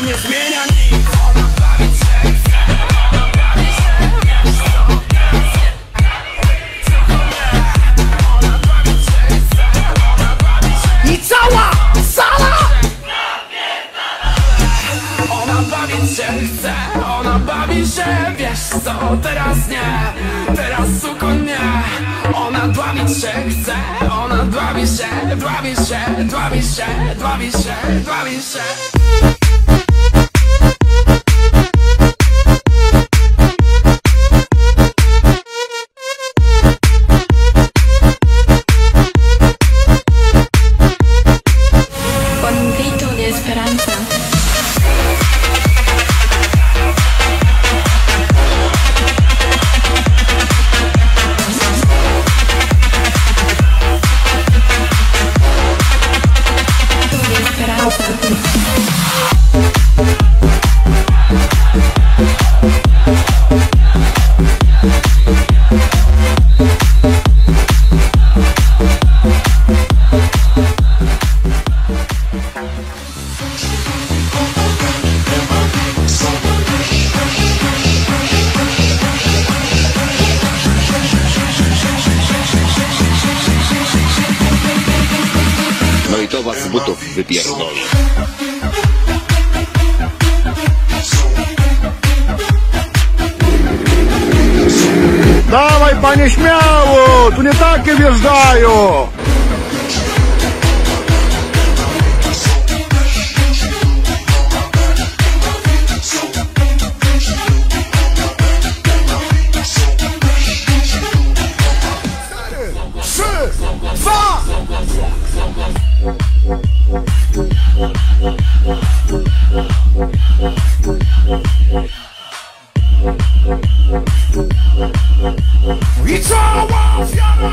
to nie zmienia nic. Ona bawić się chce, ona bawi się, wiesz co, ona bawić się chce, ona bawi się. I cała sala ona bawić się chce, ona bawi się, wiesz co, teraz nie, teraz suko nie. Ona bawić się chce, ona bawi się, bawi się, bawi się, bawi się, bawi się. Con grito de esperanza. No i to was z butów wypierdoli. Dawaj panie śmiało, tu nie takie wjeżdżają. I cała ofiara!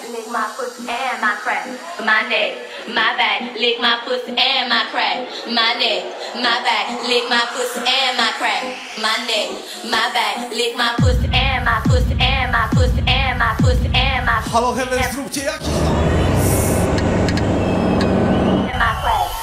Lick my pussy and my crack, my neck, my back, lick my pussy and my crack, my neck, my back, lick my pussy and my crack, my neck, my back, lick my pussy and my pussy and my pussy and my pussy and my Halo Heaven, zróbcie jakiś and my crack.